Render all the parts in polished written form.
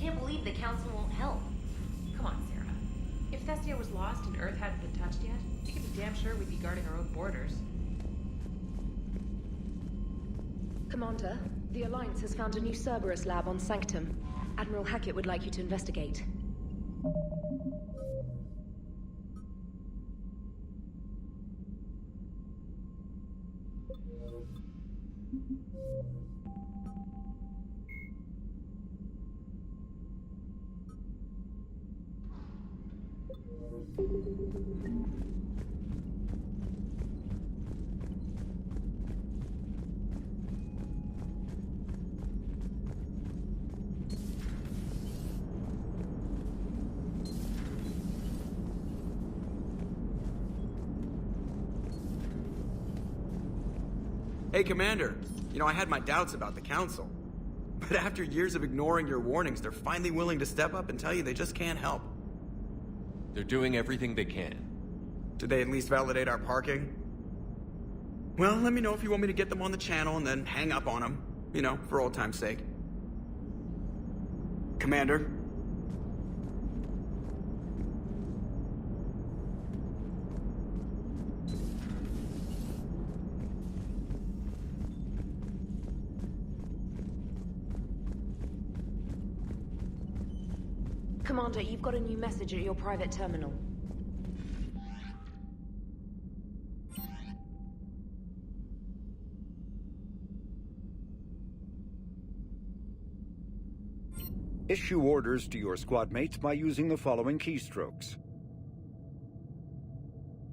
can't believe the council won't help. Come on, Sarah. If Thestia was lost and Earth hadn't been touched yet, you can be damn sure we'd be guarding our own borders. Commander, the Alliance has found a new Cerberus lab on Sanctum. Admiral Hackett would like you to investigate. Hey, Commander. You know, I had my doubts about the Council. But after years of ignoring your warnings, they're finally willing to step up and tell you they just can't help. They're doing everything they can. Did they at least validate our parking? Well, let me know if you want me to get them on the channel and then hang up on them. You know, for old time's sake. Commander? Commander, you've got a new message at your private terminal. Issue orders to your squad mates by using the following keystrokes.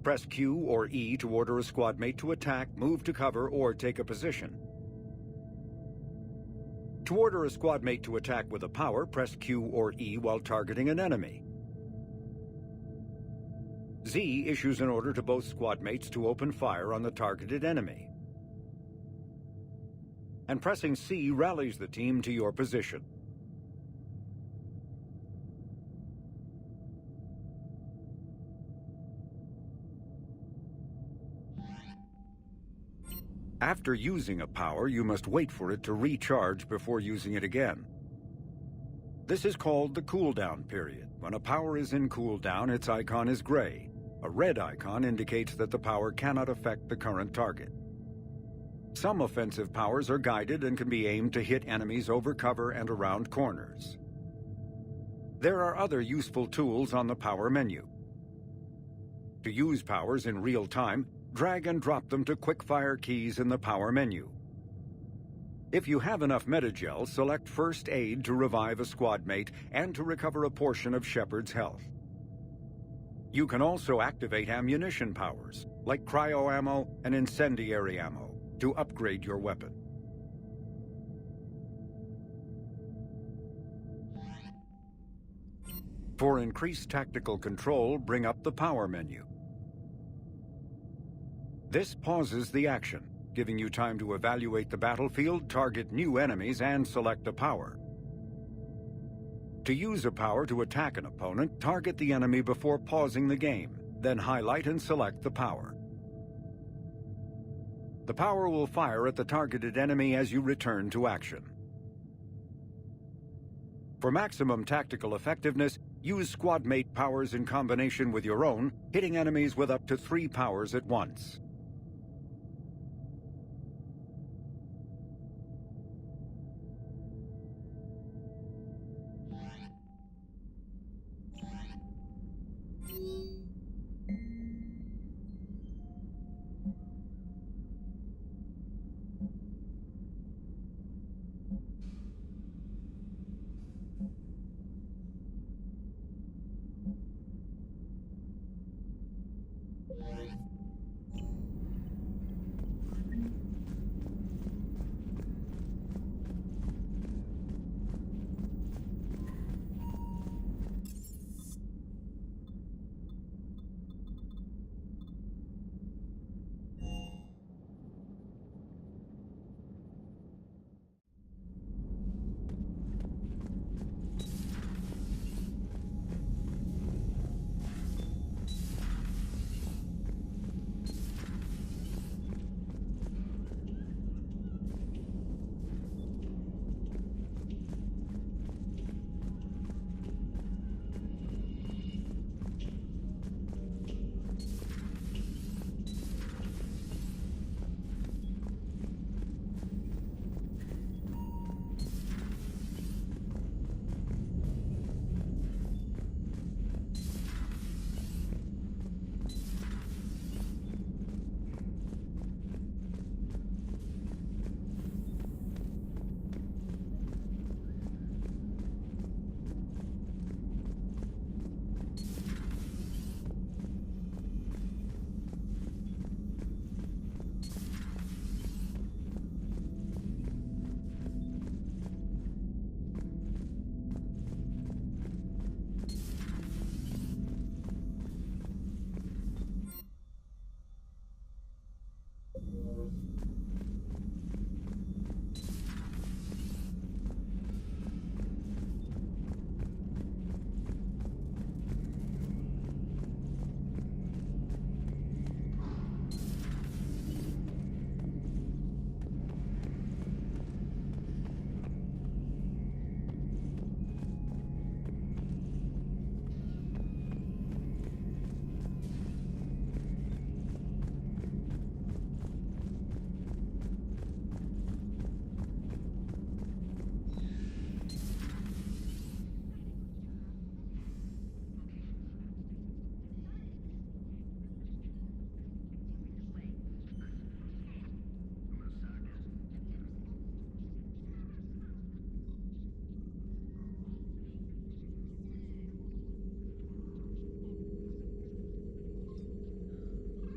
Press Q or E to order a squad mate to attack, move to cover, or take a position. To order a squad mate to attack with a power, press Q or E while targeting an enemy. Z issues an order to both squad mates to open fire on the targeted enemy. And pressing C rallies the team to your position. After using a power, you must wait for it to recharge before using it again. This is called the cooldown period. When a power is in cooldown, its icon is gray. A red icon indicates that the power cannot affect the current target. Some offensive powers are guided and can be aimed to hit enemies over cover and around corners. There are other useful tools on the power menu. To use powers in real time, drag and drop them to quick-fire keys in the power menu. If you have enough metagel, select First Aid to revive a squad mate and to recover a portion of Shepard's health. You can also activate ammunition powers, like cryo ammo and incendiary ammo, to upgrade your weapon. For increased tactical control, bring up the power menu. This pauses the action, giving you time to evaluate the battlefield, target new enemies, and select a power. To use a power to attack an opponent, target the enemy before pausing the game, then highlight and select the power. The power will fire at the targeted enemy as you return to action. For maximum tactical effectiveness, use squad mate powers in combination with your own, hitting enemies with up to 3 powers at once.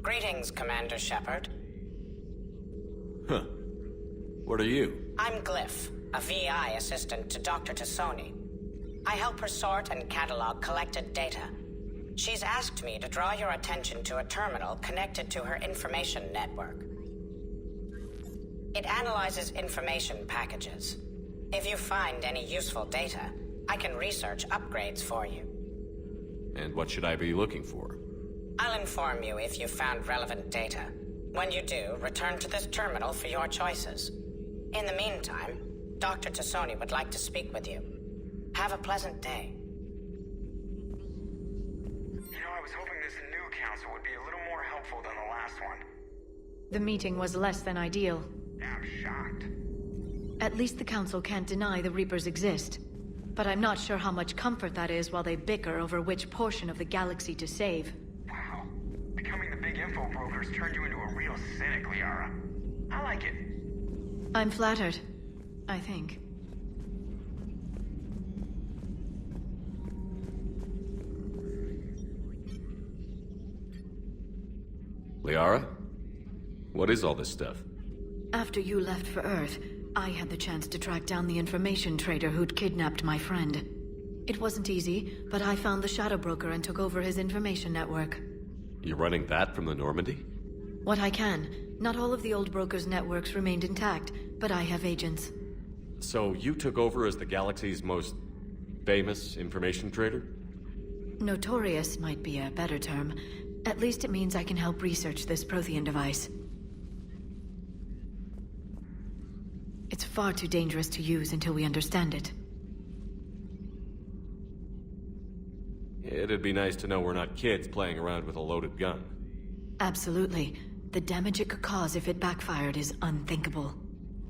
Greetings, Commander Shepard. Huh. What are you? I'm Glyph, a VI assistant to Dr. Tassoni. I help her sort and catalog collected data. She's asked me to draw your attention to a terminal connected to her information network. It analyzes information packages. If you find any useful data, I can research upgrades for you. And what should I be looking for? I'll inform you if you've found relevant data. When you do, return to this terminal for your choices. In the meantime, Dr. Tassoni would like to speak with you. Have a pleasant day. I was hoping this new council would be a little more helpful than the last one. The meeting was less than ideal. I'm shocked. At least the council can't deny the Reapers exist. But I'm not sure how much comfort that is while they bicker over which portion of the galaxy to save. Wow. Becoming the big info broker's turned you into a real cynic, Liara. I like it. I'm flattered, I think. Liara? What is all this stuff? After you left for Earth, I had the chance to track down the information trader who'd kidnapped my friend. It wasn't easy, but I found the Shadow Broker and took over his information network. You're running that from the Normandy? What I can. Not all of the old broker's networks remained intact, but I have agents. So you took over as the galaxy's most famous information trader? Notorious might be a better term. At least it means I can help research this Prothean device. It's far too dangerous to use until we understand it. It'd be nice to know we're not kids playing around with a loaded gun. Absolutely. The damage it could cause if it backfired is unthinkable.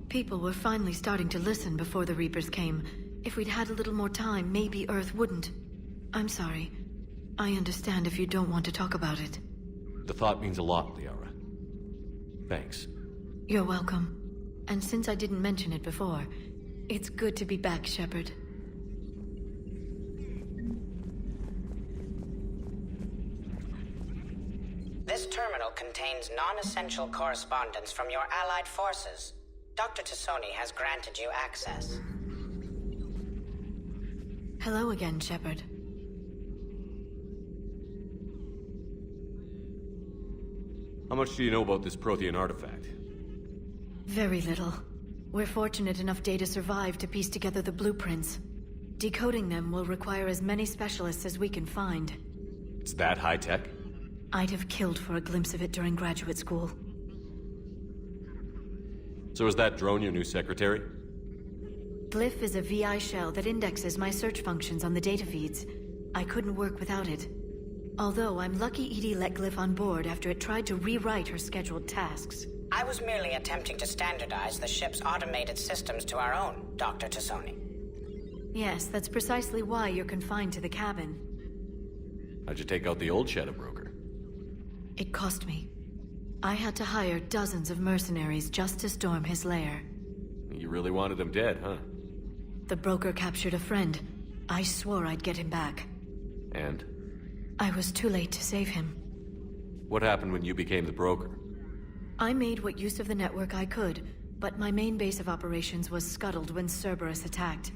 People were finally starting to listen before the Reapers came. If we'd had a little more time, maybe Earth wouldn't. I'm sorry. I understand if you don't want to talk about it. The thought means a lot, Liara. Thanks. You're welcome. And since I didn't mention it before, it's good to be back, Shepard. This terminal contains non-essential correspondence from your allied forces. Dr. Tassoni has granted you access. Hello again, Shepard. How much do you know about this Prothean artifact? Very little. We're fortunate enough data survived to piece together the blueprints. Decoding them will require as many specialists as we can find. It's that high-tech? I'd have killed for a glimpse of it during graduate school. So is that drone your new secretary? Glyph is a VI shell that indexes my search functions on the data feeds. I couldn't work without it. Although I'm lucky EDI let Glyph on board after it tried to rewrite her scheduled tasks. I was merely attempting to standardize the ship's automated systems to our own, Dr. Tassoni. Yes, that's precisely why you're confined to the cabin. How'd you take out the old Shadow Broker? It cost me. I had to hire dozens of mercenaries just to storm his lair. You really wanted him dead, huh? The broker captured a friend. I swore I'd get him back. And? I was too late to save him. What happened when you became the broker? I made what use of the network I could, but my main base of operations was scuttled when Cerberus attacked.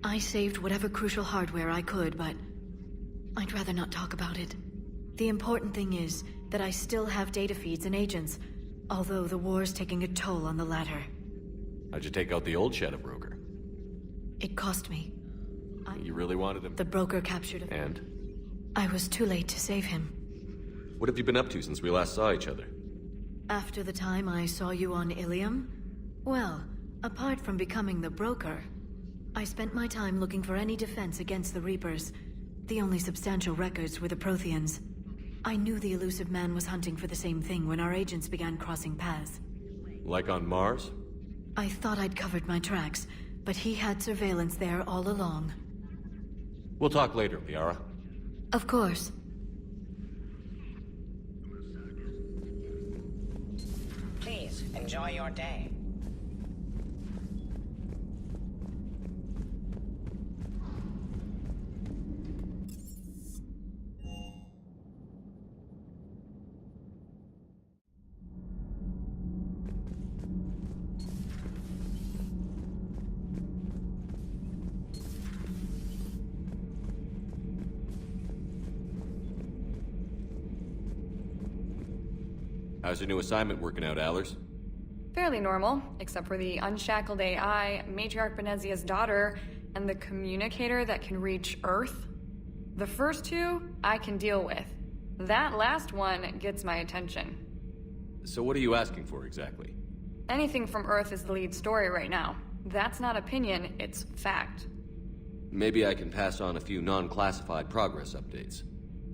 I saved whatever crucial hardware I could, but I'd rather not talk about it. The important thing is that I still have data feeds and agents, although the war's taking a toll on the latter. How'd you take out the old Shadow Broker? It cost me. You really wanted him? The broker captured him. And? I was too late to save him. What have you been up to since we last saw each other? After the time I saw you on Ilium? Well, apart from becoming the broker, I spent my time looking for any defense against the Reapers. The only substantial records were the Protheans. I knew the elusive man was hunting for the same thing when our agents began crossing paths. Like on Mars? I thought I'd covered my tracks, but he had surveillance there all along. We'll talk later, Liara. Of course. Please, enjoy your day. How's your new assignment working out, Allers? Fairly normal, except for the unshackled AI, Matriarch Benezia's daughter, and the communicator that can reach Earth. The first two, I can deal with. That last one gets my attention. So what are you asking for exactly? Anything from Earth is the lead story right now. That's not opinion, it's fact. Maybe I can pass on a few non-classified progress updates.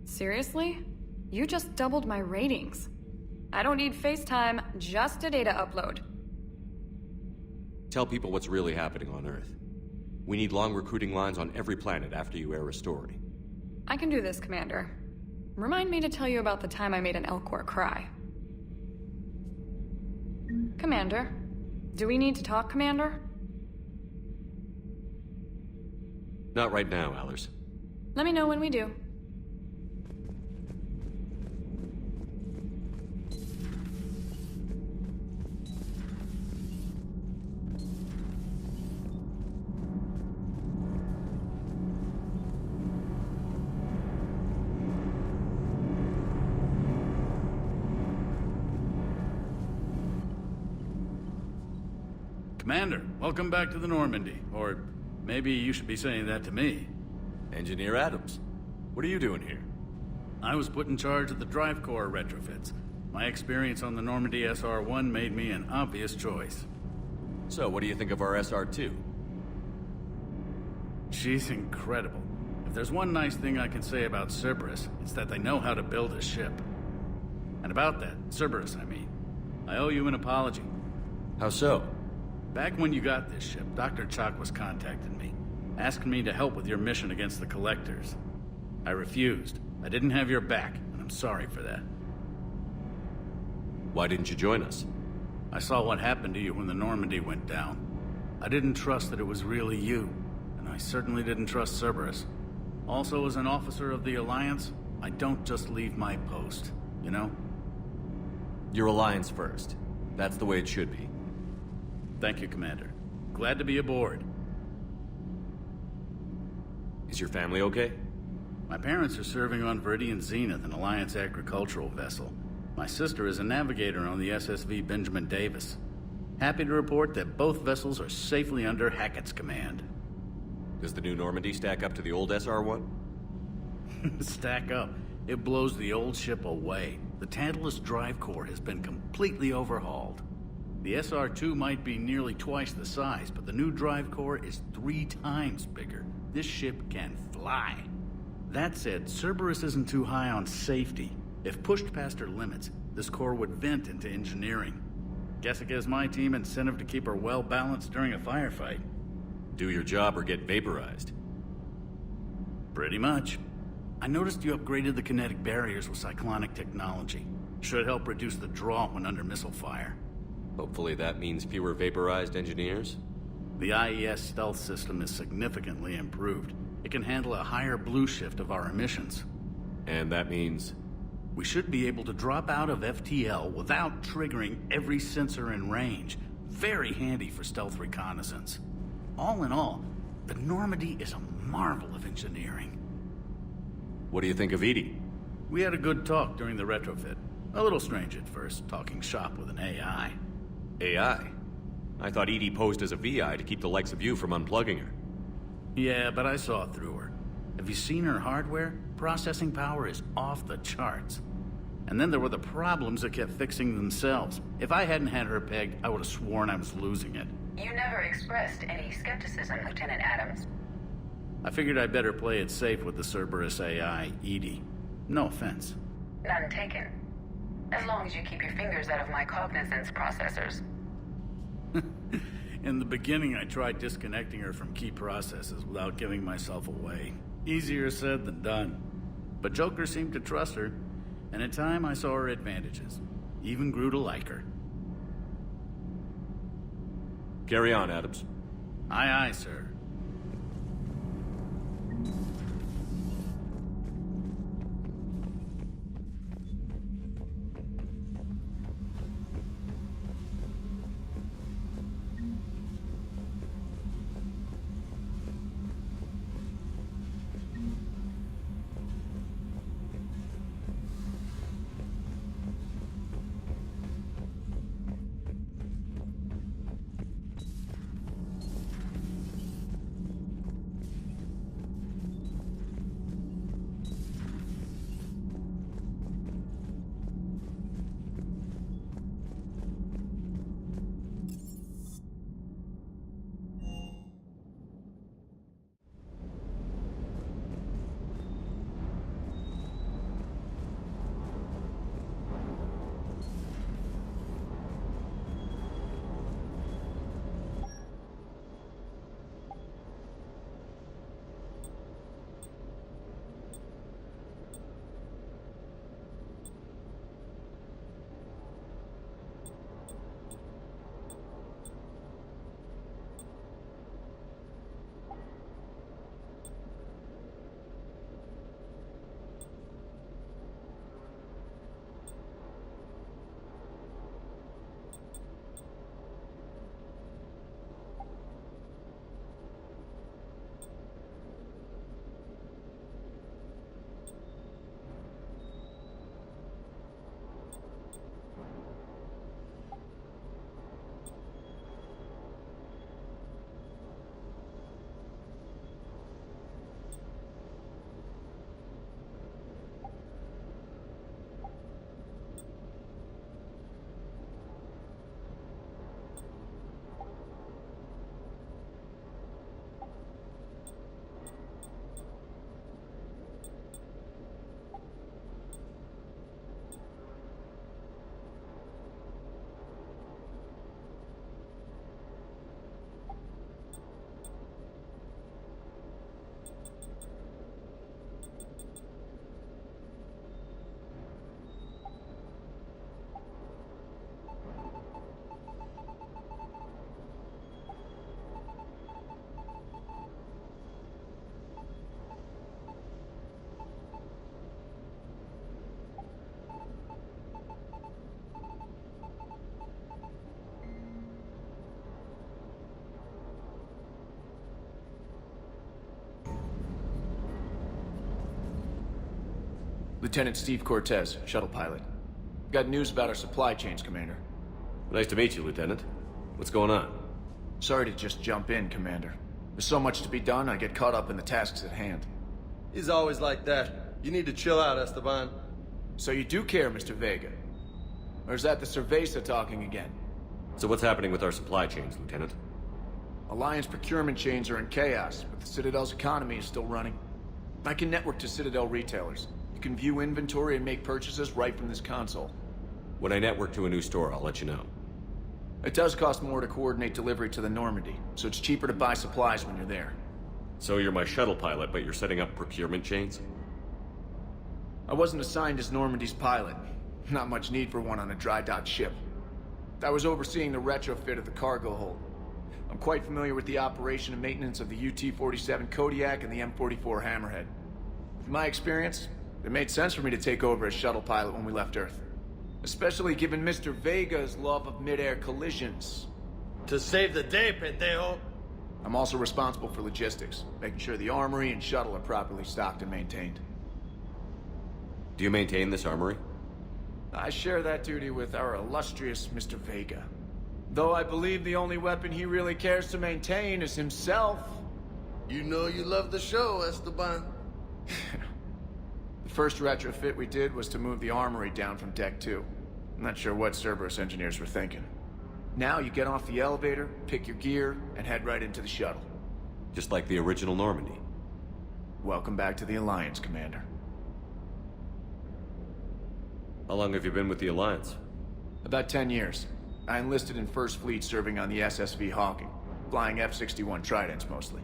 Seriously? You just doubled my ratings. I don't need FaceTime, just a data upload. Tell people what's really happening on Earth. We need long recruiting lines on every planet after you air a story. I can do this, Commander. Remind me to tell you about the time I made an Elcor cry. Commander? Do we need to talk, Commander? Not right now, Allers. Let me know when we do. Commander, welcome back to the Normandy. Or maybe you should be saying that to me. Engineer Adams, what are you doing here? I was put in charge of the drive core retrofits. My experience on the Normandy SR-1 made me an obvious choice. So, what do you think of our SR-2? She's incredible. If there's one nice thing I can say about Cerberus, it's that they know how to build a ship. And about that, Cerberus, I mean, I owe you an apology. How so? Back when you got this ship, Dr. Chalk was contacting me, asking me to help with your mission against the Collectors. I refused. I didn't have your back, and I'm sorry for that. Why didn't you join us? I saw what happened to you when the Normandy went down. I didn't trust that it was really you, and I certainly didn't trust Cerberus. Also, as an officer of the Alliance, I don't just leave my post, you know? Your Alliance first. That's the way it should be. Thank you, Commander. Glad to be aboard. Is your family okay? My parents are serving on Viridian Zenith, an Alliance agricultural vessel. My sister is a navigator on the SSV Benjamin Davis. Happy to report that both vessels are safely under Hackett's command. Does the new Normandy stack up to the old SR-1? Stack up. It blows the old ship away. The Tantalus drive core has been completely overhauled. The SR-2 might be nearly twice the size, but the new drive core is 3 times bigger. This ship can fly. That said, Cerberus isn't too high on safety. If pushed past her limits, this core would vent into engineering. Guess it gives my team incentive to keep her well-balanced during a firefight. Do your job or get vaporized. Pretty much. I noticed you upgraded the kinetic barriers with cyclonic technology. Should help reduce the draw when under missile fire. Hopefully that means fewer vaporized engineers? The IES stealth system is significantly improved. It can handle a higher blue shift of our emissions. And that means? We should be able to drop out of FTL without triggering every sensor in range. Very handy for stealth reconnaissance. All in all, the Normandy is a marvel of engineering. What do you think of Edie? We had a good talk during the retrofit. A little strange at first, talking shop with an AI. AI? I thought Edie posed as a VI to keep the likes of you from unplugging her. Yeah, but I saw through her. Have you seen her hardware? Processing power is off the charts. And then there were the problems that kept fixing themselves. If I hadn't had her pegged, I would have sworn I was losing it. You never expressed any skepticism, Lieutenant Adams. I figured I'd better play it safe with the Cerberus AI, Edie. No offense. None taken. As long as you keep your fingers out of my cognizance processors. In the beginning, I tried disconnecting her from key processes without giving myself away. Easier said than done. But Joker seemed to trust her, and in time I saw her advantages. Even grew to like her. Carry on, Adams. Aye, aye, sir. Lieutenant Steve Cortez, shuttle pilot. Got news about our supply chains, Commander. Nice to meet you, Lieutenant. What's going on? Sorry to just jump in, Commander. There's so much to be done, I get caught up in the tasks at hand. He's always like that. You need to chill out, Esteban. So you do care, Mr. Vega? Or is that the Cerveza talking again? So what's happening with our supply chains, Lieutenant? Alliance procurement chains are in chaos, but the Citadel's economy is still running. I can network to Citadel retailers. You can view inventory and make purchases right from this console. When I network to a new store, I'll let you know. It does cost more to coordinate delivery to the Normandy, so it's cheaper to buy supplies when you're there. So you're my shuttle pilot, but you're setting up procurement chains? I wasn't assigned as Normandy's pilot. Not much need for one on a dry dock ship. I was overseeing the retrofit of the cargo hold. I'm quite familiar with the operation and maintenance of the UT-47 Kodiak and the M44 Hammerhead. With my experience, it made sense for me to take over as shuttle pilot when we left Earth. Especially given Mr. Vega's love of mid-air collisions. To save the day, pendejo. I'm also responsible for logistics, making sure the armory and shuttle are properly stocked and maintained. Do you maintain this armory? I share that duty with our illustrious Mr. Vega. Though I believe the only weapon he really cares to maintain is himself. You know you love the show, Esteban. The first retrofit we did was to move the armory down from Deck 2. I'm not sure what Cerberus engineers were thinking. Now you get off the elevator, pick your gear, and head right into the shuttle. Just like the original Normandy. Welcome back to the Alliance, Commander. How long have you been with the Alliance? About 10 years. I enlisted in First Fleet serving on the SSV Hawking, flying F-61 Tridents mostly.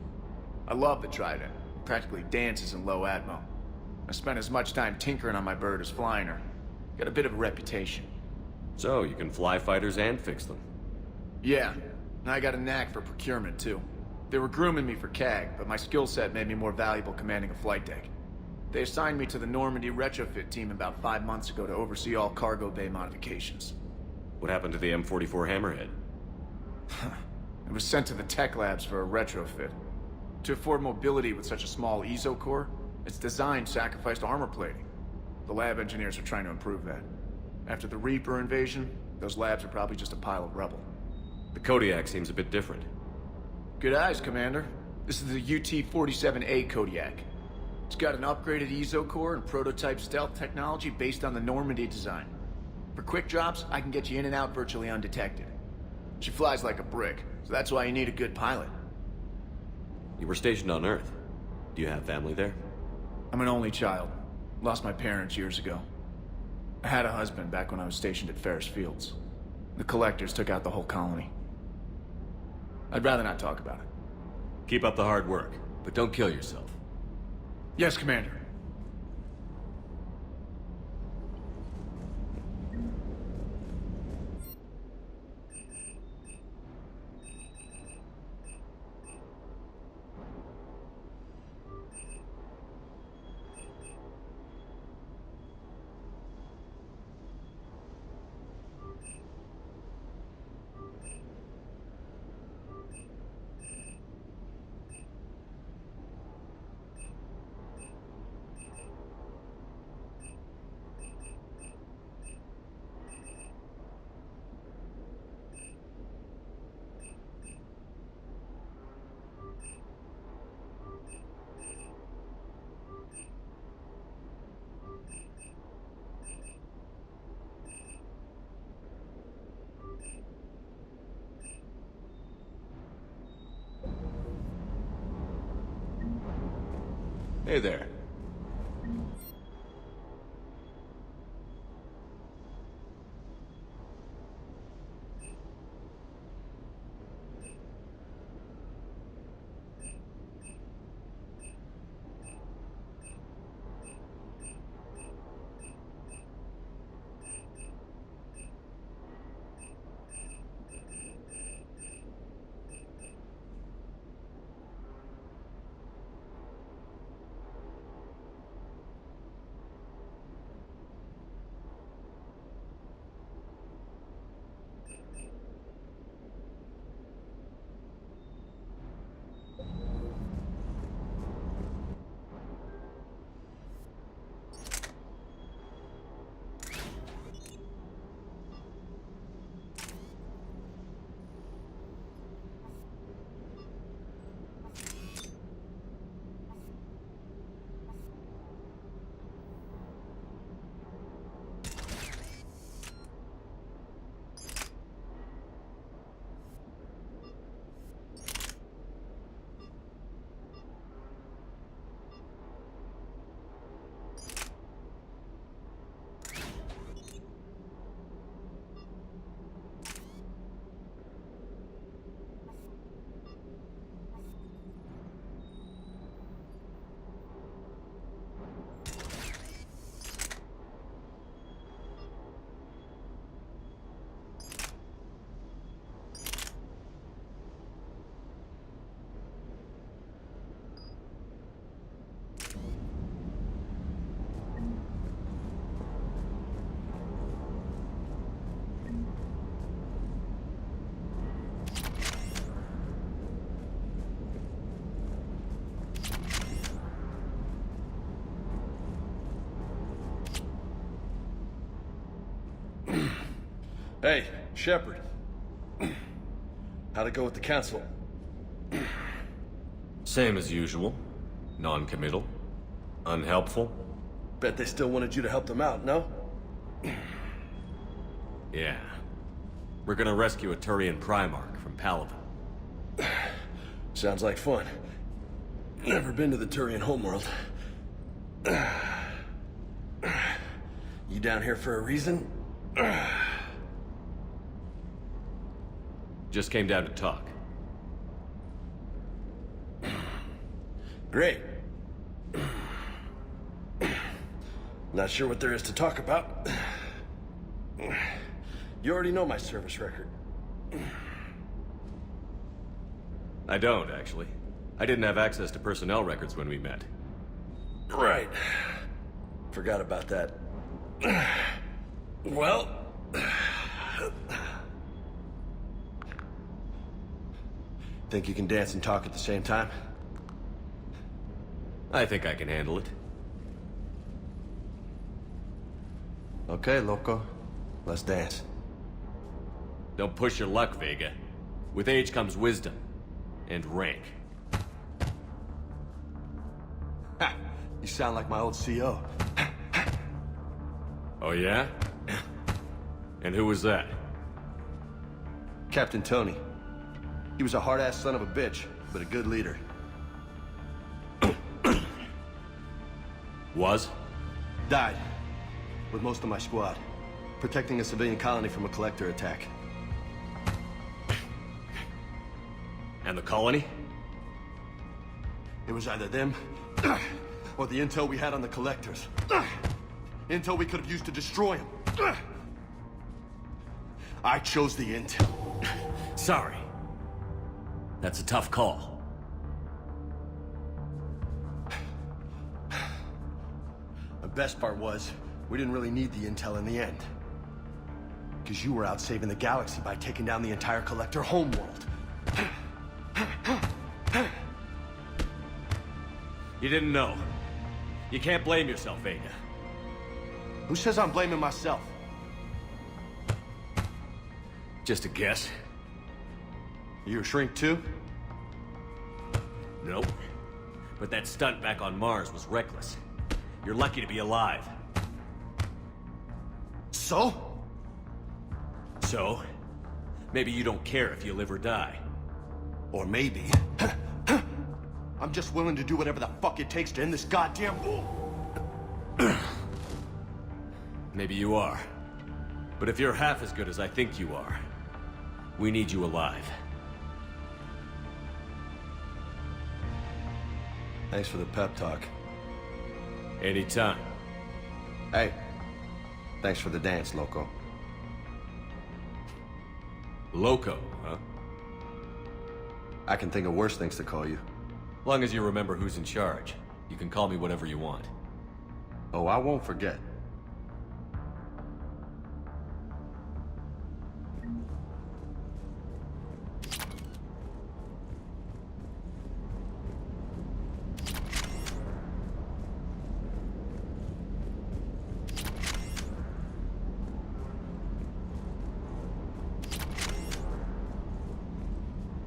I love the Trident. It practically dances in low atmo. I spent as much time tinkering on my bird as flying her. Got a bit of a reputation. So, you can fly fighters and fix them? Yeah, and I got a knack for procurement too. They were grooming me for CAG, but my skill set made me more valuable commanding a flight deck. They assigned me to the Normandy retrofit team about 5 months ago to oversee all cargo bay modifications. What happened to the M44 Hammerhead? It was sent to the tech labs for a retrofit. To afford mobility with such a small ESO core, its design sacrificed armor plating. The lab engineers are trying to improve that. After the Reaper invasion, those labs are probably just a pile of rubble. The Kodiak seems a bit different. Good eyes, Commander. This is the UT-47A Kodiak. It's got an upgraded ESO core and prototype stealth technology based on the Normandy design. For quick drops, I can get you in and out virtually undetected. She flies like a brick, so that's why you need a good pilot. You were stationed on Earth. Do you have family there? I'm an only child. Lost my parents years ago. I had a husband back when I was stationed at Ferris Fields. The collectors took out the whole colony. I'd rather not talk about it. Keep up the hard work, but don't kill yourself. Yes, Commander. Hey there. Hey, Shepard. How'd it go with the council? Same as usual. Non-committal. Unhelpful. Bet they still wanted you to help them out, no? Yeah. We're gonna rescue a Turian Primarch from Palaven. Sounds like fun. Never been to the Turian homeworld. You down here for a reason? Just came down to talk. Great. Not sure what there is to talk about. You already know my service record. I don't, actually. I didn't have access to personnel records when we met. Right. Forgot about that. Well... Think you can dance and talk at the same time? I think I can handle it. Okay, loco. Let's dance. Don't push your luck, Vega. With age comes wisdom. And rank. Ha! You sound like my old CO. Oh yeah? And who was that? Captain Tony. He was a hard-ass son of a bitch, but a good leader. Was? Died. With most of my squad. Protecting a civilian colony from a collector attack. And the colony? It was either them, or the intel we had on the collectors. Intel we could have used to destroy them. I chose the intel. Sorry. That's a tough call. The best part was, we didn't really need the intel in the end. Because you were out saving the galaxy by taking down the entire collector homeworld. You didn't know. You can't blame yourself, Vega. Who says I'm blaming myself? Just a guess. You a shrink too? Nope. But that stunt back on Mars was reckless. You're lucky to be alive. So? So? Maybe you don't care if you live or die. Or maybe... I'm just willing to do whatever the fuck it takes to end this goddamn war. Maybe you are. But if you're half as good as I think you are, we need you alive. Thanks for the pep talk. Anytime. Hey, thanks for the dance, loco. Loco, huh? I can think of worse things to call you. Long as you remember who's in charge, you can call me whatever you want. Oh, I won't forget.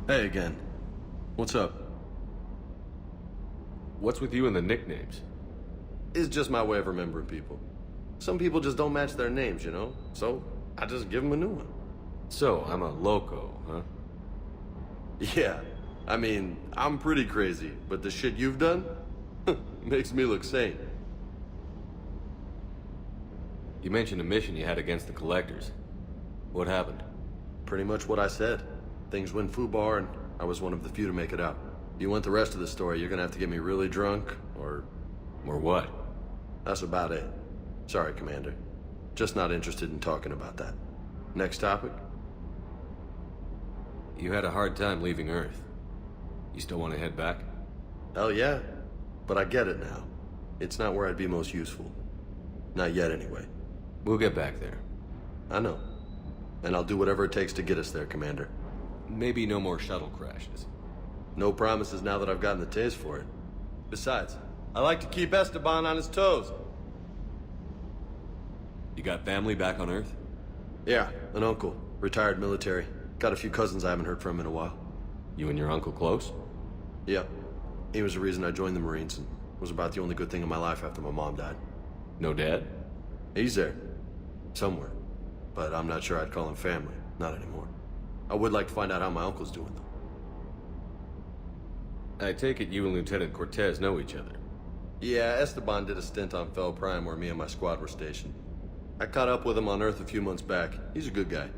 Hey again. What's up? What's with you and the nicknames? It's just my way of remembering people. Some people just don't match their names, you know? So, I just give them a new one. So, I'm a loco, huh? Yeah. I mean, I'm pretty crazy, but the shit you've done makes me look sane. You mentioned a mission you had against the Collectors. What happened? Pretty much what I said. Things went foobar, and I was one of the few to make it out. If you want the rest of the story, you're gonna have to get me really drunk, or... Or what? That's about it. Sorry, Commander. Just not interested in talking about that. Next topic? You had a hard time leaving Earth. You still want to head back? Hell yeah. But I get it now. It's not where I'd be most useful. Not yet, anyway. We'll get back there. I know. And I'll do whatever it takes to get us there, Commander. Maybe no more shuttle crashes. No promises now that I've gotten the taste for it. Besides, I like to keep Esteban on his toes. You got family back on Earth? Yeah, an uncle. Retired military. Got a few cousins I haven't heard from in a while. You and your uncle close? Yeah. He was the reason I joined the Marines and was about the only good thing in my life after my mom died. No dad? He's there. Somewhere. But I'm not sure I'd call him family. Not anymore. I would like to find out how my uncle's doing, though. I take it you and Lieutenant Cortez know each other. Yeah, Esteban did a stint on Fel Prime where me and my squad were stationed. I caught up with him on Earth a few months back. He's a good guy.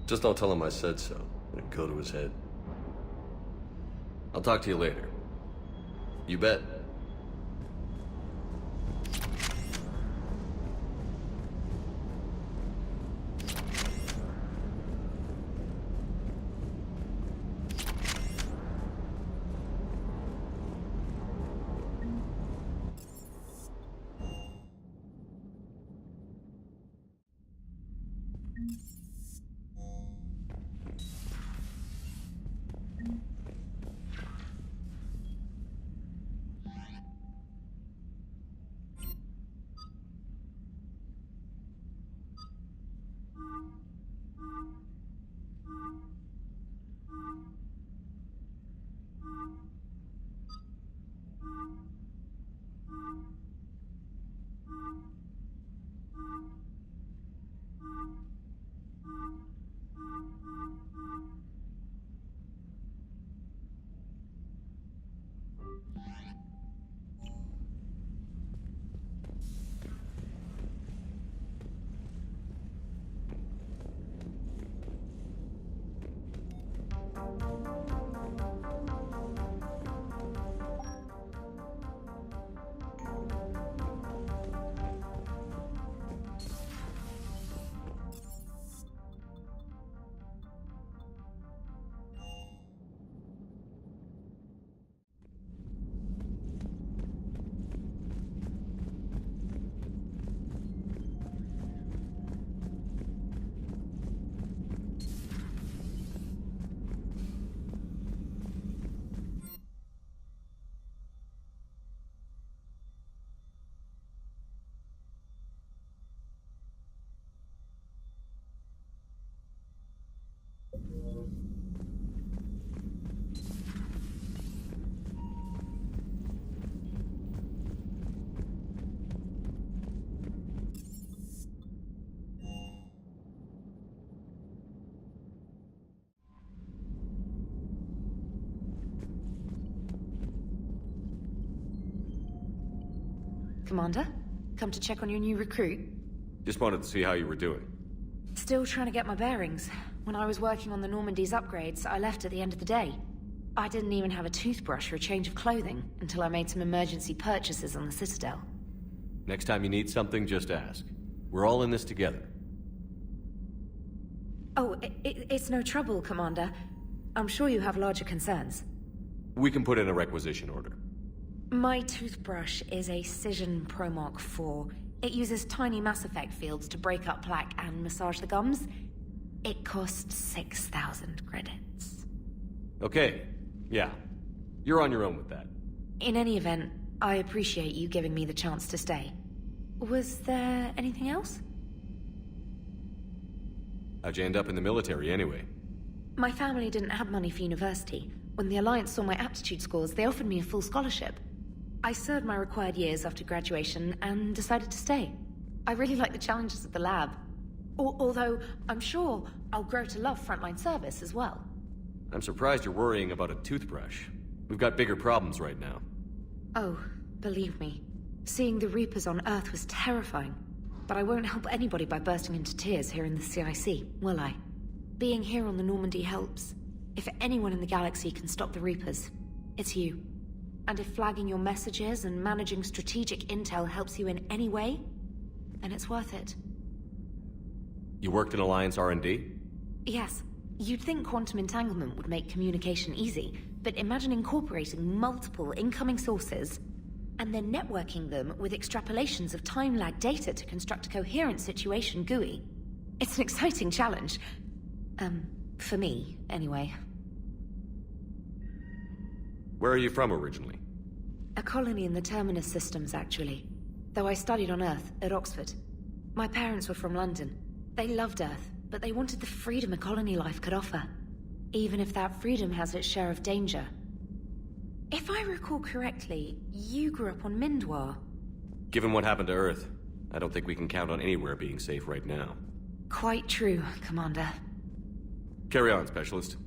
Just don't tell him I said so. It'll go to his head. I'll talk to you later. You bet. Commander? Come to check on your new recruit? Just wanted to see how you were doing. Still trying to get my bearings. When I was working on the Normandy's upgrades, I left at the end of the day. I didn't even have a toothbrush or a change of clothing until I made some emergency purchases on the Citadel. Next time you need something, just ask. We're all in this together. Oh, it's no trouble, Commander. I'm sure you have larger concerns. We can put in a requisition order. My toothbrush is a Cision Pro Mark IV. It uses tiny Mass Effect fields to break up plaque and massage the gums. It costs 6,000 credits. Okay, yeah. You're on your own with that. In any event, I appreciate you giving me the chance to stay. Was there anything else? How'd you end up in the military anyway? My family didn't have money for university. When the Alliance saw my aptitude scores, they offered me a full scholarship. I served my required years after graduation and decided to stay. I really like the challenges of the lab. Although, I'm sure I'll grow to love frontline service as well. I'm surprised you're worrying about a toothbrush. We've got bigger problems right now. Oh, believe me. Seeing the Reapers on Earth was terrifying. But I won't help anybody by bursting into tears here in the CIC, will I? Being here on the Normandy helps. If anyone in the galaxy can stop the Reapers, it's you. And if flagging your messages and managing strategic intel helps you in any way, then it's worth it. You worked in Alliance R&D? Yes. You'd think quantum entanglement would make communication easy, but imagine incorporating multiple incoming sources and then networking them with extrapolations of time-lag data to construct a coherent situation GUI. It's an exciting challenge. For me, anyway. Where are you from originally? A colony in the Terminus systems, actually. Though I studied on Earth, at Oxford. My parents were from London. They loved Earth, but they wanted the freedom a colony life could offer, even if that freedom has its share of danger. If I recall correctly, you grew up on Mindwar. Given what happened to Earth, I don't think we can count on anywhere being safe right now. Quite true, Commander. Carry on, Specialist.